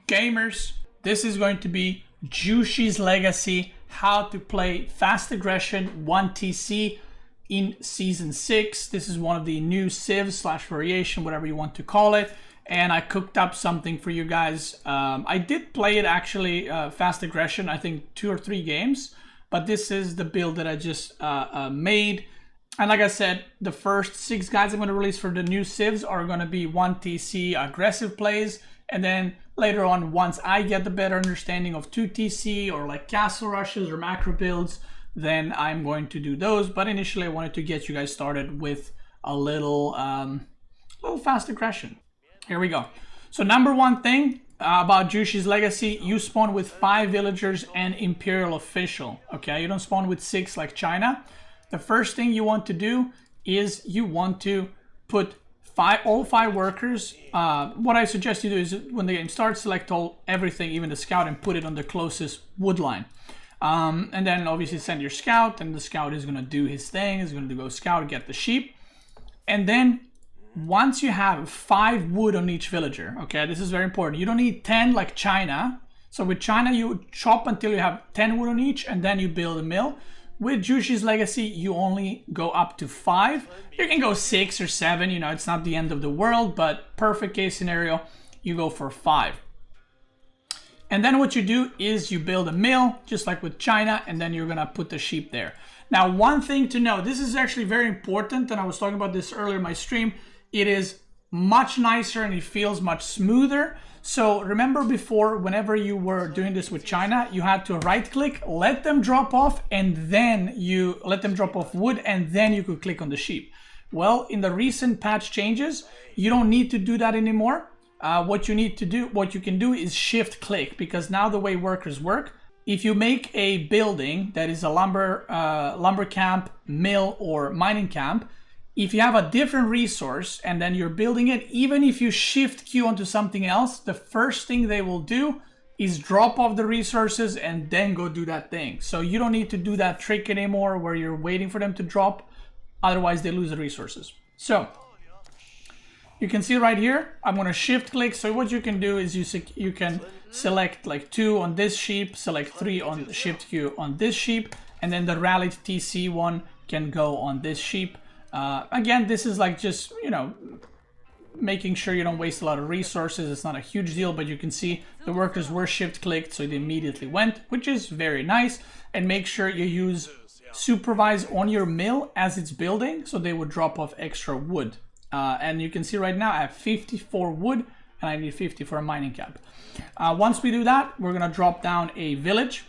Gamers, this is going to be Zhuge's Legacy, how to play Fast Aggression 1TC in Season 6. This is one of the new civs / variation, whatever you want to call it. And I cooked up something for you guys. I did play it actually, Fast Aggression, I think 2 or 3 games. But this is the build that I just made. And like I said, the first 6 guides I'm going to release for the new civs are going to be 1TC aggressive plays. And then later on, once I get the better understanding of 2TC or like castle rushes or macro builds, then I'm going to do those. But initially I wanted to get you guys started with a little fast aggression. Here we go. So number one thing about Zhuge's Legacy, you spawn with 5 villagers and Imperial Official. Okay, you don't spawn with 6 like China. The first thing you want to do is you want to put all 5 workers. What I suggest you do is when the game starts, select everything, even the scout, and put it on the closest wood line. And then obviously send your scout, and the scout is going to do his thing. He's going to go scout, get the sheep. And then once you have 5 wood on each villager, okay, this is very important. You don't need 10 like China. So with China, you chop until you have 10 wood on each, and then you build a mill. With Zhuge's Legacy, you only go up to 5. You can go 6 or 7, you know, it's not the end of the world, but perfect case scenario, you go for 5. And then what you do is you build a mill, just like with China, and then you're gonna put the sheep there. Now, one thing to know, this is actually very important, and I was talking about this earlier in my stream, it is much nicer and it feels much smoother. So remember before, whenever you were doing this with China, you had to right click, let them drop off, and then you let them drop off wood, and then you could click on the sheep. Well, in the recent patch changes, you don't need to do that anymore. What you can do is shift click, because now the way workers work, if you make a building that is a lumber camp, mill, or mining camp, if you have a different resource and then you're building it, even if you shift Q onto something else, the first thing they will do is drop off the resources and then go do that thing. So you don't need to do that trick anymore where you're waiting for them to drop. Otherwise, they lose the resources. So you can see right here, I'm going to shift click. So what you can do is you can select like 2 on this sheep, select 3 on shift Q on this sheep, and then the rallied TC one can go on this sheep. Again, this is like just, you know, making sure you don't waste a lot of resources. It's not a huge deal, but you can see the workers were shift clicked, so they immediately went, which is very nice. And make sure you use supervise on your mill as it's building, so they would drop off extra wood. And you can see right now I have 54 wood and I need 50 for a mining camp. Once we do that, we're gonna drop down a village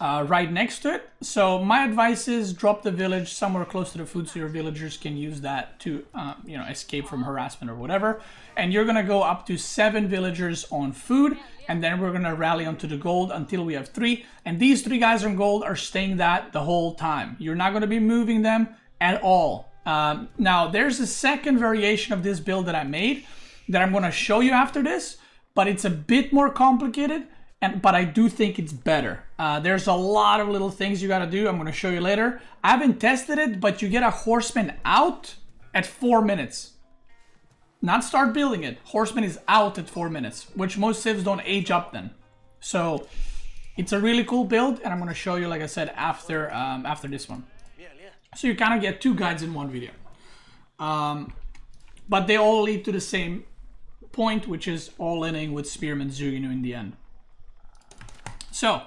right next to it. So my advice is drop the village somewhere close to the food so your villagers can use that to you know, escape from harassment or whatever. And you're gonna go up to 7 villagers on food, and then we're gonna rally onto the gold until we have 3. And these 3 guys on gold are staying that the whole time. You're not gonna be moving them at all. Now there's a second variation of this build that I made that I'm gonna show you after this, but it's a bit more complicated. But I do think it's better. There's a lot of little things you gotta do. I'm gonna show you later. I haven't tested it, but you get a horseman out at 4 minutes. Not start building it. Horseman is out at 4 minutes, which most civs don't age up then. So it's a really cool build, and I'm gonna show you, like I said, after this one. So you kind of get 2 guides in one video. But they all lead to the same point, which is all-inning with Spearmen Zhuge Nu in the end. So,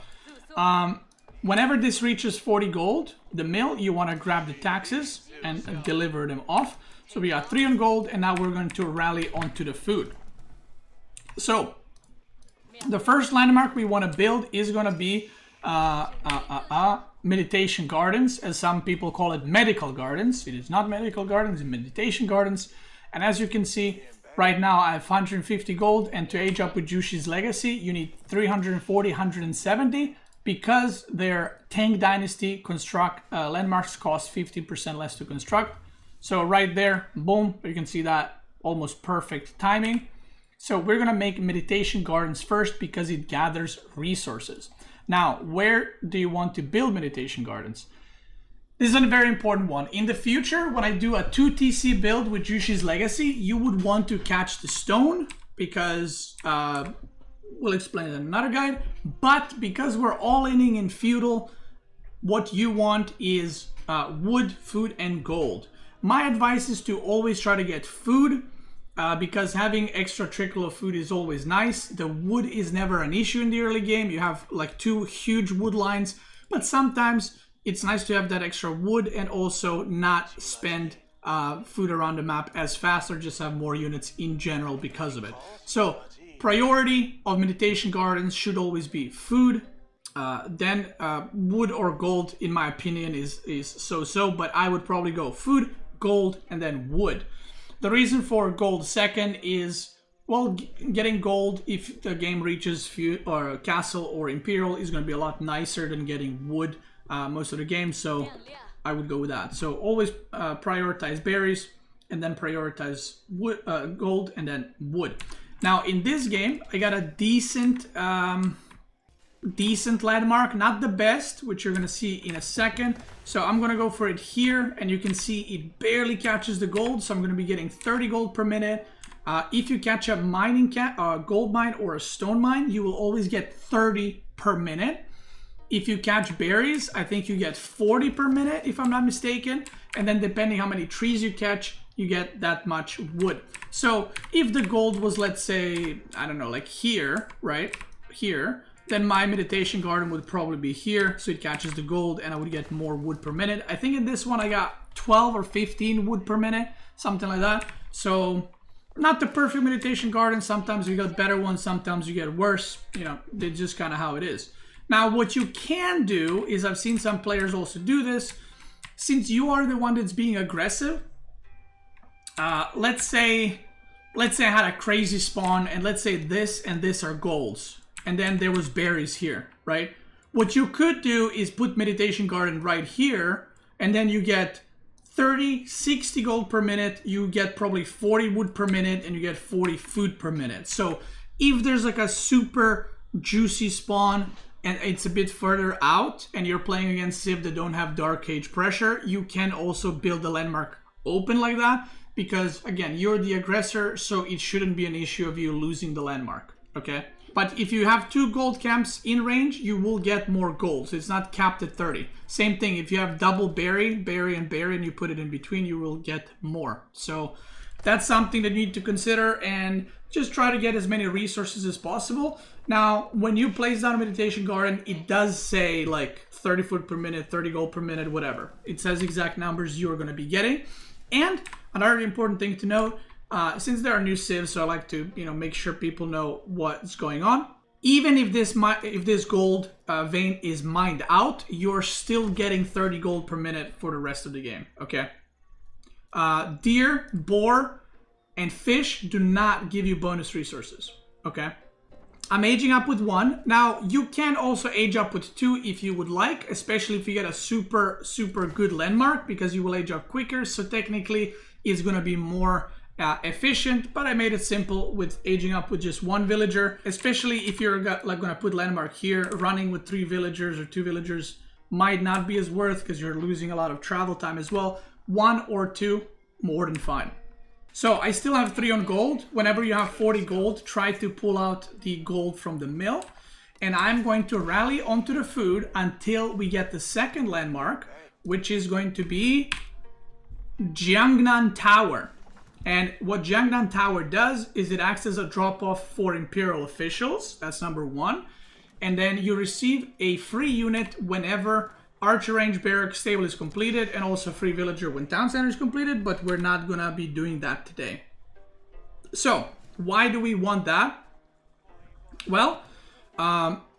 whenever this reaches 40 gold, the mill, you want to grab the taxes and deliver them off. So we got 3 on gold, and now we're going to rally onto the food. So, the first landmark we want to build is going to be meditation gardens, as some people call it medical gardens. It is not medical gardens, it's meditation gardens. And as you can see, right now I have 150 gold, and to age up with Zhuge's Legacy, you need 340, 170, because their Tang Dynasty construct landmarks cost 50% less to construct. So right there, boom, you can see that almost perfect timing. So we're gonna make meditation gardens first because it gathers resources. Now, where do you want to build meditation gardens? This is a very important one. In the future, when I do a 2TC build with Zhuge's Legacy, you would want to catch the stone because we'll explain it in another guide. But because we're all in feudal, what you want is wood, food, and gold. My advice is to always try to get food, because having extra trickle of food is always nice. The wood is never an issue in the early game. You have like 2 huge wood lines, but sometimes it's nice to have that extra wood and also not spend food around the map as fast, or just have more units in general because of it. So priority of meditation gardens should always be food. Then wood or gold, in my opinion, is so-so, but I would probably go food, gold, and then wood. The reason for gold second is, well, getting gold if the game reaches or castle or imperial is going to be a lot nicer than getting wood most of the game, so I would go with that. So always prioritize berries, and then prioritize wood, gold, and then wood. Now in this game, I got a decent landmark, not the best, which you're gonna see in a second. So I'm gonna go for it here, and you can see it barely catches the gold, so I'm gonna be getting 30 gold per minute. If you catch a gold mine or a stone mine, you will always get 30 per minute. If you catch berries, I think you get 40 per minute, if I'm not mistaken. And then depending how many trees you catch, you get that much wood. So if the gold was, let's say, I don't know, like here, right? Here, then my meditation garden would probably be here, so it catches the gold and I would get more wood per minute. I think in this one I got 12 or 15 wood per minute, something like that. So not the perfect meditation garden. Sometimes you get better ones, sometimes you get worse. You know, it's just kind of how it is. Now what you can do is, I've seen some players also do this, since you are the one that's being aggressive. Let's say I had a crazy spawn, and let's say this and this are golds, and then there was berries here, right? What you could do is put meditation garden right here, and then you get 30, 60 gold per minute, you get probably 40 wood per minute, and you get 40 food per minute. So if there's like a super juicy spawn and it's a bit further out and you're playing against Civ that don't have Dark Age pressure, you can also build the landmark open like that, because again, you're the aggressor, so it shouldn't be an issue of you losing the landmark, okay? But if you have 2 gold camps in range, you will get more gold. So it's not capped at 30. Same thing, if you have double berry, and you put it in between, you will get more. So that's something that you need to consider, and just try to get as many resources as possible. Now, when you place down a meditation garden, it does say like 30 food per minute, 30 gold per minute, whatever. It says exact numbers you're going to be getting. And another important thing to note, since there are new civs, so I like to make sure people know what's going on. Even if this gold vein is mined out, you're still getting 30 gold per minute for the rest of the game. Okay. Deer, boar, and fish do not give you bonus resources. Okay. I'm aging up with 1. Now, you can also age up with 2 if you would like, especially if you get a super good landmark, because you will age up quicker. So technically, it's going to be more efficient, but I made it simple with aging up with just 1 villager, especially if you're like going to put landmark here. Running with 3 villagers or 2 villagers might not be as worth, because you're losing a lot of travel time as well. 1 or 2, more than fine. So I still have 3 on gold. Whenever you have 40 gold, try to pull out the gold from the mill. And I'm going to rally onto the food until we get the second landmark, which is going to be Jiangnan Tower. And what Jiangnan Tower does is it acts as a drop-off for Imperial Officials. That's number 1. And then you receive a free unit whenever Archer Range Barrack Stable is completed, and also free villager when Town Center is completed, but we're not gonna be doing that today. So, why do we want that? Well,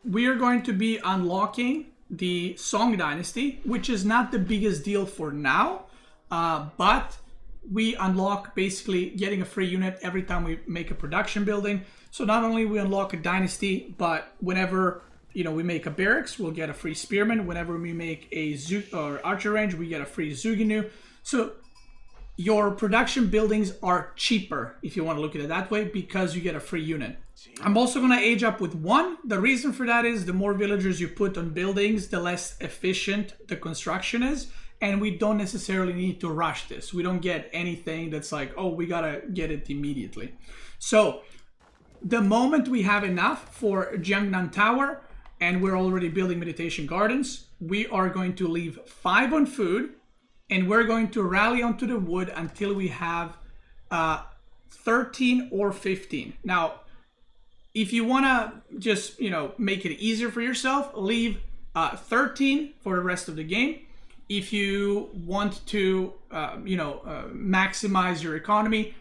we are going to be unlocking the Song Dynasty, which is not the biggest deal for now, but we unlock basically getting a free unit every time we make a production building. So not only we unlock a dynasty, but whenever we make a barracks, we'll get a free spearman. Whenever we make a archer range, we get a free Zhuge Nu. So your production buildings are cheaper, if you want to look at it that way, because you get a free unit. I'm also going to age up with 1. The reason for that is the more villagers you put on buildings, the less efficient the construction is. And we don't necessarily need to rush this. We don't get anything that's like, oh, we got to get it immediately. So the moment we have enough for Jiangnan Tower, and we're already building meditation gardens, we are going to leave 5 on food, and we're going to rally onto the wood until we have 13 or 15. Now, if you want to just, make it easier for yourself, leave 13 for the rest of the game. If you want to, maximize your economy,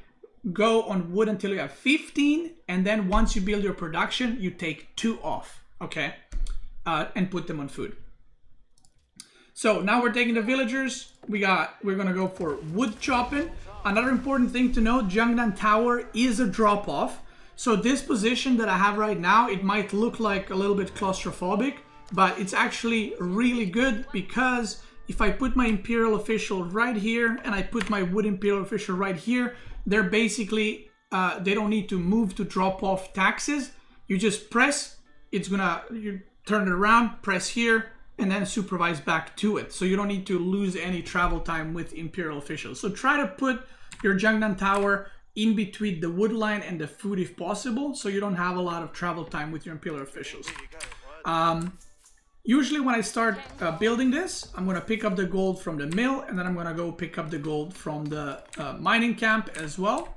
go on wood until you have 15, and then once you build your production, you take 2 off, okay? And put them on food. So now we're taking the villagers. We're gonna go for wood chopping. Another important thing to note, Jiangnan Tower is a drop off. So this position that I have right now, it might look like a little bit claustrophobic, but it's actually really good, because if I put my Imperial Official right here and I put my wood Imperial Official right here, they're basically, they don't need to move to drop off taxes. You just press, you turn it around, press here, and then supervise back to it. So you don't need to lose any travel time with Imperial Officials. So try to put your Jiangnan Tower in between the wood line and the food if possible, so you don't have a lot of travel time with your Imperial Officials. Usually when I start building this, I'm going to pick up the gold from the mill, and then I'm going to go pick up the gold from the mining camp as well.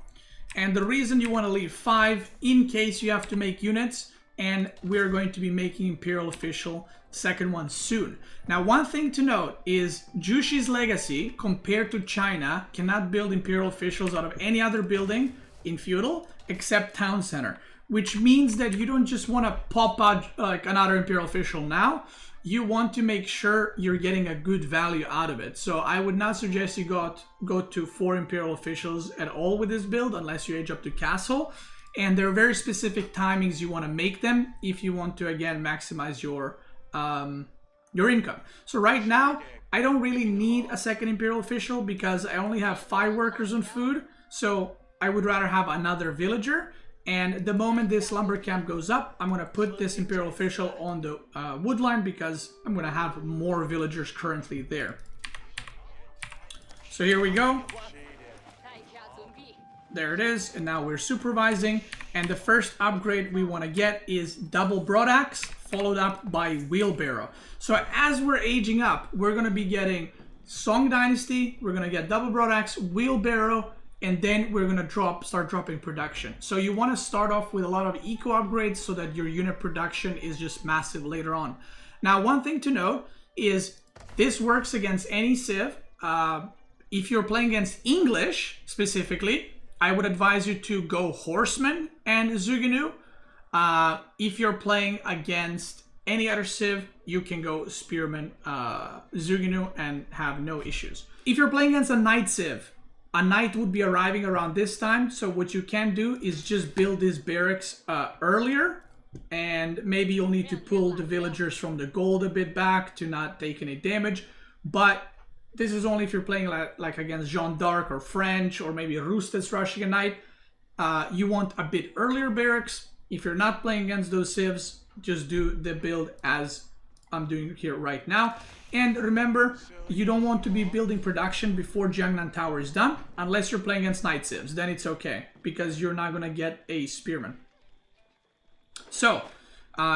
And the reason you want to leave 5 in case you have to make units, and we're going to be making Imperial Official second one soon. Now, one thing to note is Jushi's legacy compared to China cannot build Imperial Officials out of any other building in feudal except town center, which means that you don't just want to pop out like another Imperial Official now. You want to make sure you're getting a good value out of it. So I would not suggest you go to 4 Imperial Officials at all with this build unless you age up to Castle. And there are very specific timings you want to make them if you want to, again, maximize your income. So right now, I don't really need a second Imperial Official because I only have 5 workers on food. So I would rather have another villager. And the moment this lumber camp goes up, I'm going to put this Imperial Official on the wood line because I'm going to have more villagers currently there. So here we go. There it is, and now we're supervising, and the first upgrade we want to get is double broadaxe, followed up by wheelbarrow. So as we're aging up, we're going to be getting Song Dynasty, we're going to get double broadaxe, wheelbarrow, and then we're going to start dropping production. So you want to start off with a lot of eco upgrades so that your unit production is just massive later on. Now, one thing to note is this works against any civ. If you're playing against English specifically, I would advise you to go Horseman and Zhuge Nu. If you're playing against any other civ, you can go Spearmen, Zhuge Nu, and have no issues. If you're playing against a Knight civ, a Knight would be arriving around this time. So what you can do is just build these barracks earlier, and maybe you'll need to pull the villagers from the gold a bit back to not take any damage. But this is only if you're playing like against Jeanne d'Arc or French or maybe Rus that's rushing a knight. You want a bit earlier barracks. If you're not playing against those civs, just do the build as I'm doing here right now. And remember, you don't want to be building production before Jiangnan Tower is done, unless you're playing against knight civs. Then it's okay, because you're not going to get a spearman. So,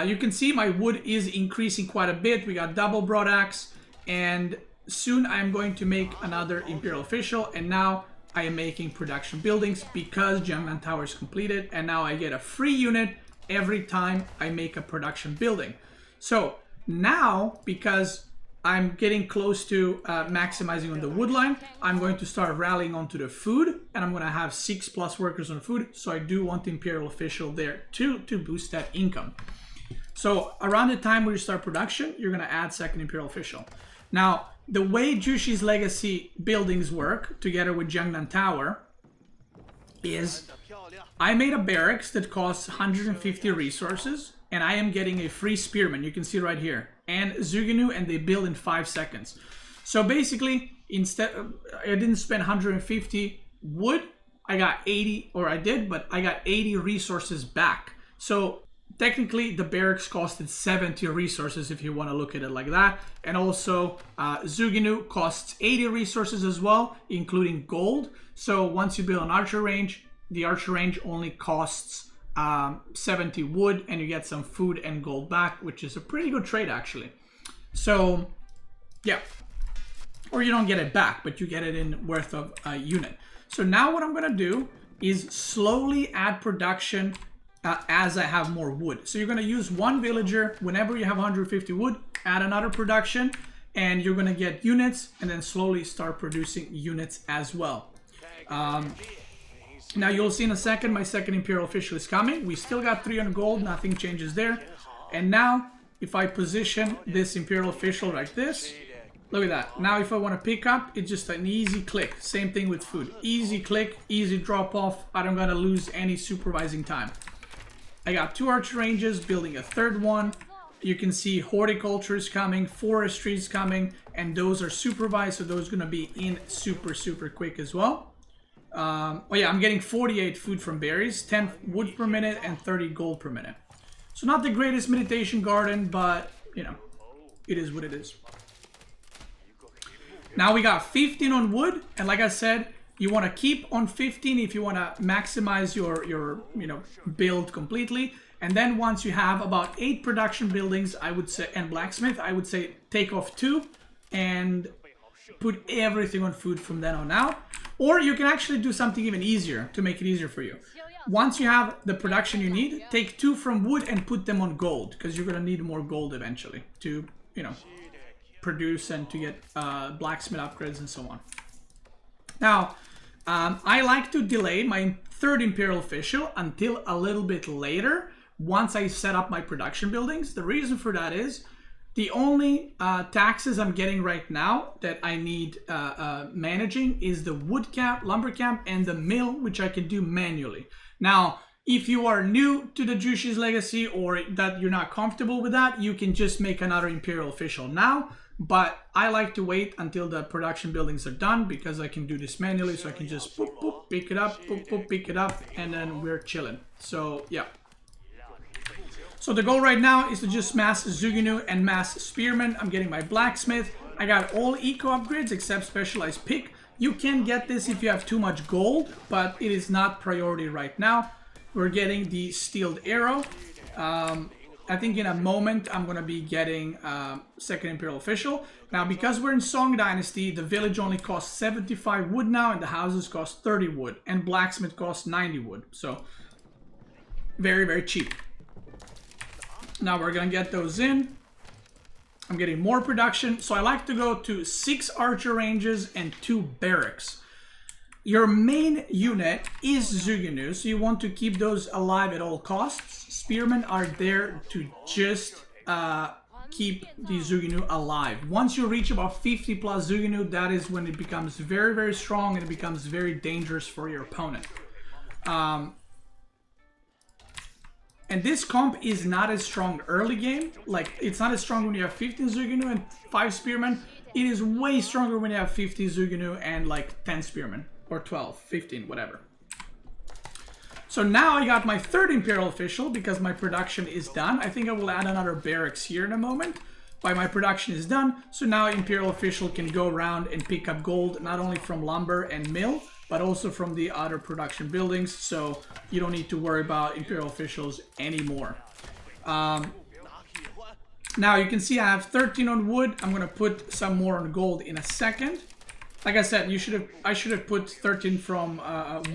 you can see my wood is increasing quite a bit. We got double broadaxe, and soon I'm going to make another Imperial Official, and now I am making production buildings because Jiangnan Tower is completed, and now I get a free unit every time I make a production building. So now, because I'm getting close to maximizing on the wood line, I'm going to start rallying onto the food, and I'm going to have 6+ workers on food, so I do want the Imperial Official there to boost that income. So around the time where you start production, you're going to add second Imperial Official. Now, the way Jushi's Legacy buildings work, together with Jiangnan Tower, is I made a barracks that costs 150 resources, and I am getting a free Spearman, you can see right here, and Zhuge Nu, and they build in 5 seconds. So basically, instead, I didn't spend 150 wood, I got 80, or I did, but I got 80 resources back. So technically, the barracks costed 70 resources if you want to look at it like that. And also, Zhuge Nu costs 80 resources as well, including gold. So once you build an archer range, the archer range only costs 70 wood, and you get some food and gold back, which is a pretty good trade actually. So yeah, or you don't get it back, but you get it in worth of a unit. So now what I'm gonna do is slowly add production as I have more wood. So you're gonna use one villager whenever you have 150 wood, add another production, and you're gonna get units, and then slowly start producing units as well. Now you'll see in a second, my second Imperial Official is coming. We still got 300 gold, nothing changes there. And now, if I position this Imperial Official like this, look at that. Now if I want to pick up, it's just an easy click. Same thing with food. Easy click, easy drop off. I don't gotta lose any supervising time. I got 2 archer ranges, building a third one. You can see horticulture is coming, forestry is coming, and those are supervised, so those are gonna be in super quick as well. Oh yeah, I'm getting 48 food from berries, 10 wood per minute, and 30 gold per minute. So not the greatest meditation garden, but you know, it is what it is. Now we got 15 on wood, and like I said, you want to keep on 15 if you want to maximize your you know, build completely. And then once you have about 8 production buildings, I would say, and blacksmith, I would say take off 2 and put everything on food from then on out. Or you can actually do something even easier to make it easier for you. Once you have the production you need, take 2 from wood and put them on gold, because you're gonna need more gold eventually to, you know, produce and to get blacksmith upgrades and so on. Now, I like to delay my third Imperial Official until a little bit later, once I set up my production buildings. The reason for that is the only taxes I'm getting right now that I need managing is the wood camp, lumber camp, and the mill, which I can do manually. Now, if you are new to the Zhuge Nu Legacy, or that you're not comfortable with that, you can just make another Imperial Official now. But I like to wait until the production buildings are done, because I can do this manually. So I can just boop, boop, pick it up, boop, boop, pick it up, and then we're chilling. So yeah. So the goal right now is to just mass Zhuge Nu and mass Spearmen. I'm getting my blacksmith. I got all eco upgrades except specialized pick. You can get this if you have too much gold, but it is not priority right now. We're getting the steeled arrow. I think in a moment I'm gonna be getting second Imperial Official. Now, because we're in Song Dynasty, the village only costs 75 wood now, and the houses cost 30 wood, and blacksmith costs 90 wood. So very cheap. Now we're gonna get those in. I'm getting more production. So I like to go to 6 archer ranges and 2 barracks. Your main unit is Zhuge Nu, so you want to keep those alive at all costs. Spearmen are there to just keep the Zhuge Nu alive. Once you reach about 50 plus Zhuge Nu, that is when it becomes very strong, and it becomes very dangerous for your opponent. And this comp is not as strong early game. Like, it's not as strong when you have 15 Zhuge Nu and 5 Spearmen. It is way stronger when you have 50 Zhuge Nu and like 10 Spearmen. Or 12, 15, whatever. So now I got my third Imperial Official because my production is done. I think I will add another barracks here in a moment. But my production is done. So now Imperial Official can go around and pick up gold, not only from lumber and mill, but also from the other production buildings. So you don't need to worry about Imperial Officials anymore. Now you can see I have 13 on wood. I'm gonna put some more on gold in a second. Like I said, I should have put 13 from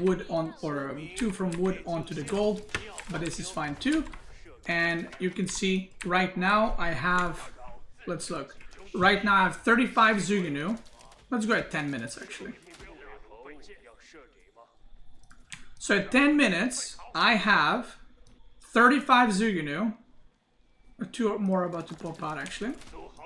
wood on, or 2 from wood onto the gold, but this is fine too. And you can see right now I have, let's look. Right now I have 35 Zhuge Nu. Let's go at 10 minutes actually. So at 10 minutes I have 35 Zhuge Nu. 2 more about to pop out actually.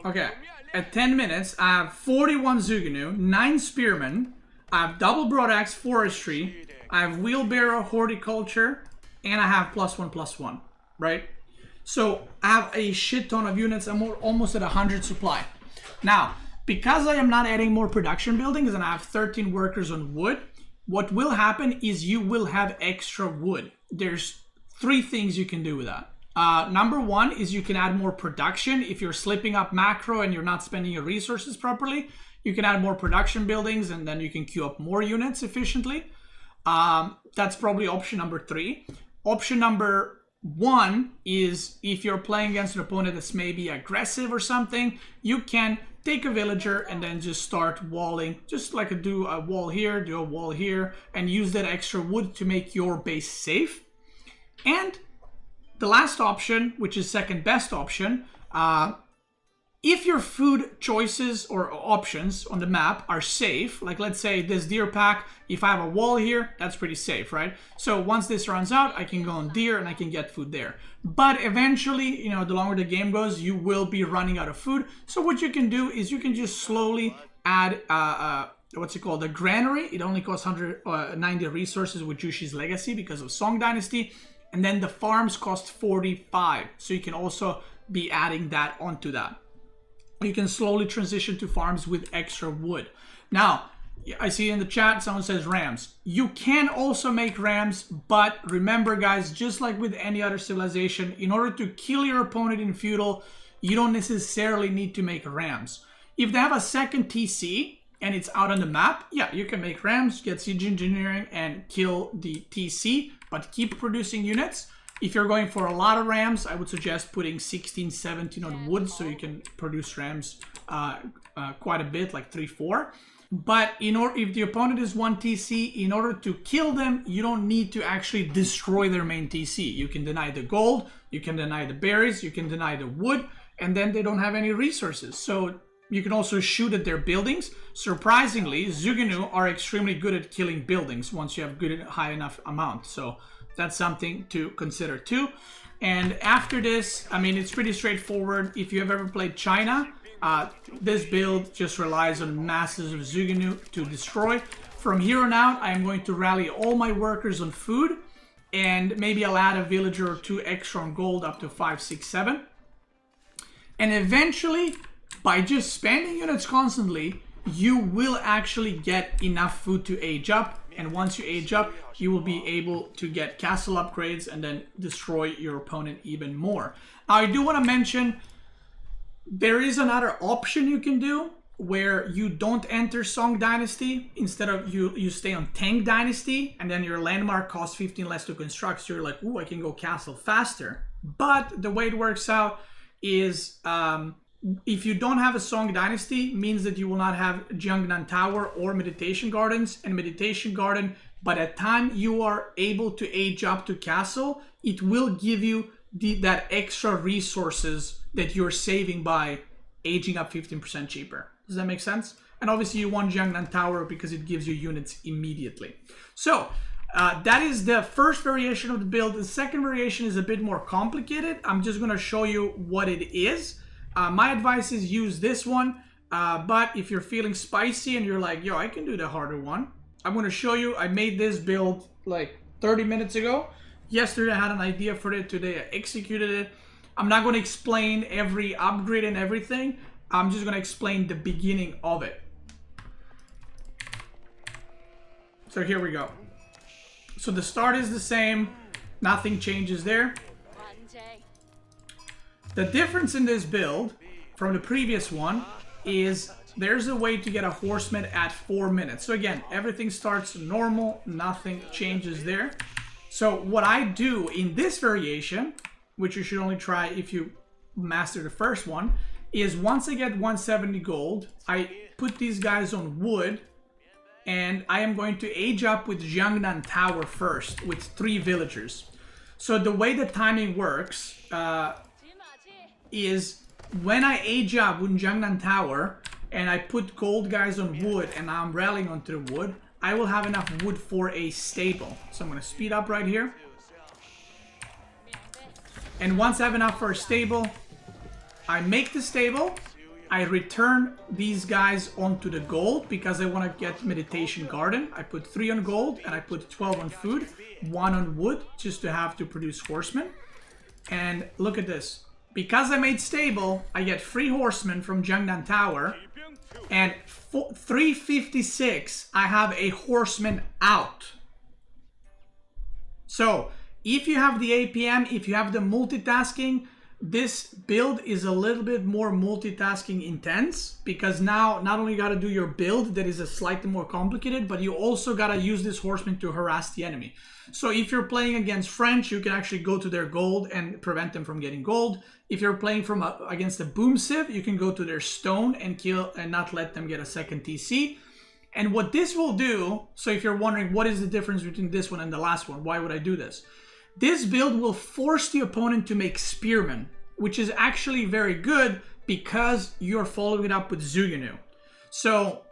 Okay. At 10 minutes, I have 41 Zhuge Nu, 9 Spearmen, I have double broadaxe forestry, I have wheelbarrow horticulture, and I have +1/+1, right? So I have a shit ton of units. I'm almost at 100 supply. Now, because I am not adding more production buildings and I have 13 workers on wood, what will happen is you will have extra wood. There's 3 things you can do with that. Number 1 is you can add more production. If you're slipping up macro and you're not spending your resources properly, you can add more production buildings and then you can queue up more units efficiently. That's probably option number 3. Option number 1 is if you're playing against an opponent that's maybe aggressive or something, you can take a villager and then just start walling, just like do a wall here, do a wall here, and use that extra wood to make your base safe. And the last option, which is second best option, if your food choices or options on the map are safe, like let's say this deer pack, if I have a wall here, that's pretty safe, right? So once this runs out, I can go on deer and I can get food there. But eventually, you know, the longer the game goes, you will be running out of food. So what you can do is you can just slowly add, what's it called, the granary. It only costs 190 resources with Zhuge's Legacy because of Song Dynasty. And then the farms cost 45. So you can also be adding that onto that. You can slowly transition to farms with extra wood. Now, I see in the chat someone says rams. You can also make rams, but remember guys, just like with any other civilization, in order to kill your opponent in feudal, you don't necessarily need to make rams. If they have a second TC and it's out on the map, yeah, you can make rams, get siege engineering and kill the TC, but keep producing units. If you're going for a lot of rams, I would suggest putting 16, 17 on wood so you can produce rams quite a bit, like 3, 4. But if the opponent is 1 TC, in order to kill them, you don't need to actually destroy their main TC. You can deny the gold, you can deny the berries, you can deny the wood, and then they don't have any resources. So you can also shoot at their buildings. Surprisingly, Zhuge Nu are extremely good at killing buildings once you have good high enough amount. So that's something to consider too. And after this, I mean, it's pretty straightforward. If you have ever played China, this build just relies on masses of Zhuge Nu to destroy. From here on out, I am going to rally all my workers on food, and maybe I'll add a villager or 2 extra on gold up to 5, 6, 7. And eventually, by just spending units constantly, you will actually get enough food to age up. And once you age up, you will be able to get castle upgrades and then destroy your opponent even more. Now, I do want to mention there is another option you can do where you don't enter Song Dynasty. Instead of you stay on Tang Dynasty, and then your landmark costs 15 less to construct. So you're like, ooh, I can go castle faster. But the way it works out is if you don't have a Song Dynasty, means that you will not have Jiangnan Tower or Meditation Gardens. And Meditation Garden, by the time you are able to age up to castle, it will give you that extra resources that you're saving by aging up 15% cheaper. Does that make sense? And obviously you want Jiangnan Tower because it gives you units immediately. So that is the first variation of the build. The second variation is a bit more complicated. I'm just going to show you what it is. My advice is use this one, but if you're feeling spicy and you're like, yo, I can do the harder one, I'm going to show you. I made this build like 30 minutes ago. Yesterday I had an idea for it, today I executed it. I'm not going to explain every upgrade and everything. I'm just going to explain the beginning of it. So here we go. So the start is the same, nothing changes there. The difference in this build from the previous one is there's a way to get a horseman at 4 minutes. So again, everything starts normal, nothing changes there. So what I do in this variation, which you should only try if you master the first one, is once I get 170 gold, I put these guys on wood, and I am going to age up with Jiangnan Tower first with 3 villagers. So the way the timing works is when I age up with Jiangnan Tower and I put gold guys on wood and I'm rallying onto the wood, I will have enough wood for a stable. So I'm going to speed up right here. And once I have enough for a stable, I make the stable. I return these guys onto the gold because I want to get Meditation Garden. I put 3 on gold and I put 12 on food, 1 on wood just to have to produce horsemen. And look at this. Because I made stable, I get 3 horsemen from Jiangnan Tower, and 356, I have a horseman out. So if you have the APM, if you have the multitasking, this build is a little bit more multitasking intense, because now not only got to do your build that is a slightly more complicated, but you also got to use this horseman to harass the enemy. So if you're playing against French, you can actually go to their gold and prevent them from getting gold. If you're playing against a boom civ, you can go to their stone and kill and not let them get a second TC. And what this will do, so if you're wondering what is the difference between this one and the last one, why would I do this? This build will force the opponent to make Spearmen, which is actually very good because you're following it up with Zhuge Nu. So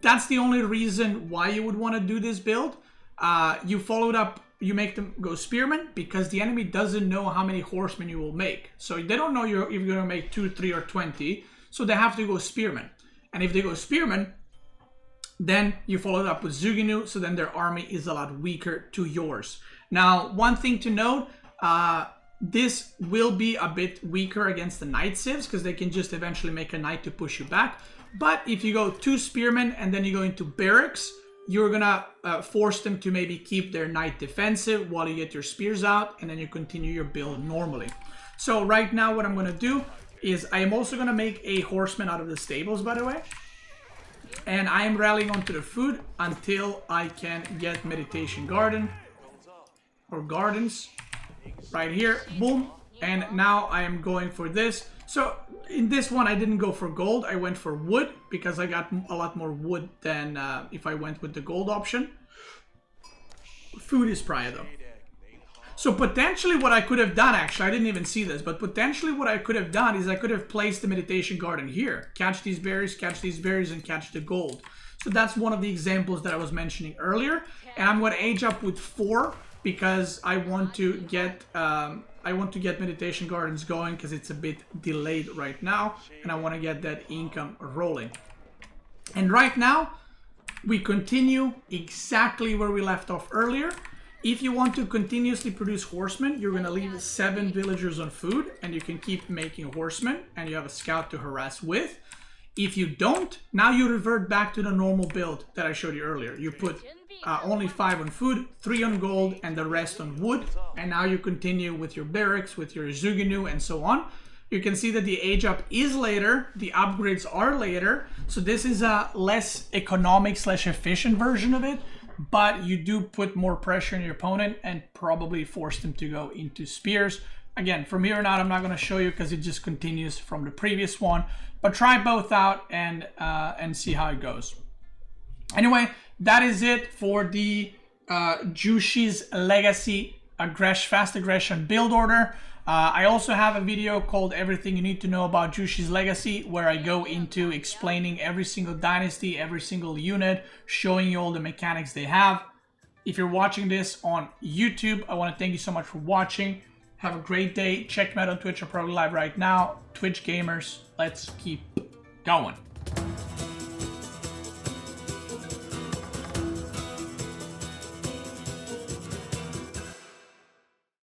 that's the only reason why you would want to do this build. You follow it up, you make them go Spearmen because the enemy doesn't know how many horsemen you will make. So they don't know if you're going to make 2, 3, or 20. So they have to go Spearmen. And if they go Spearmen, then you follow it up with Zhuge Nu, so then their army is a lot weaker to yours. Now, one thing to note, this will be a bit weaker against the knight civs because they can just eventually make a knight to push you back. But if you go 2 spearmen and then you go into barracks, you're gonna force them to maybe keep their knight defensive while you get your spears out, and then you continue your build normally. So right now what I'm gonna do is I am also gonna make a horseman out of the stables, by the way. And I am rallying onto the food until I can get meditation garden or gardens right here. Boom. And now I am going for this. So in this one, I didn't go for gold. I went for wood because I got a lot more wood than if I went with the gold option. Food is prior though. So potentially what I could have done, actually, I didn't even see this, but potentially what I could have done is I could have placed the meditation garden here. Catch these berries, and catch the gold. So that's one of the examples that I was mentioning earlier. And I'm going to age up with 4 because I want to get meditation gardens going because it's a bit delayed right now. And I want to get that income rolling. And right now, we continue exactly where we left off earlier. If you want to continuously produce horsemen, you're going to leave 7 villagers on food and you can keep making horsemen and you have a scout to harass with. If you don't, now you revert back to the normal build that I showed you earlier. You put only 5 on food, 3 on gold, and the rest on wood. And now you continue with your barracks, with your Zhuge Nu, and so on. You can see that the age up is later, the upgrades are later. So this is a less economic / efficient version of it. But you do put more pressure on your opponent and probably force them to go into spears. Again, from here on out, I'm not going to show you because it just continues from the previous one. But try both out and see how it goes. Anyway, that is it for the Zhuge's Legacy Fast Aggression build order. I also have a video called Everything You Need to Know About Zhuge's Legacy, where I go into explaining every single dynasty, every single unit, showing you all the mechanics they have. If you're watching this on YouTube, I want to thank you so much for watching. Have a great day. Check me out on Twitch. I'm probably live right now. Twitch gamers, let's keep going.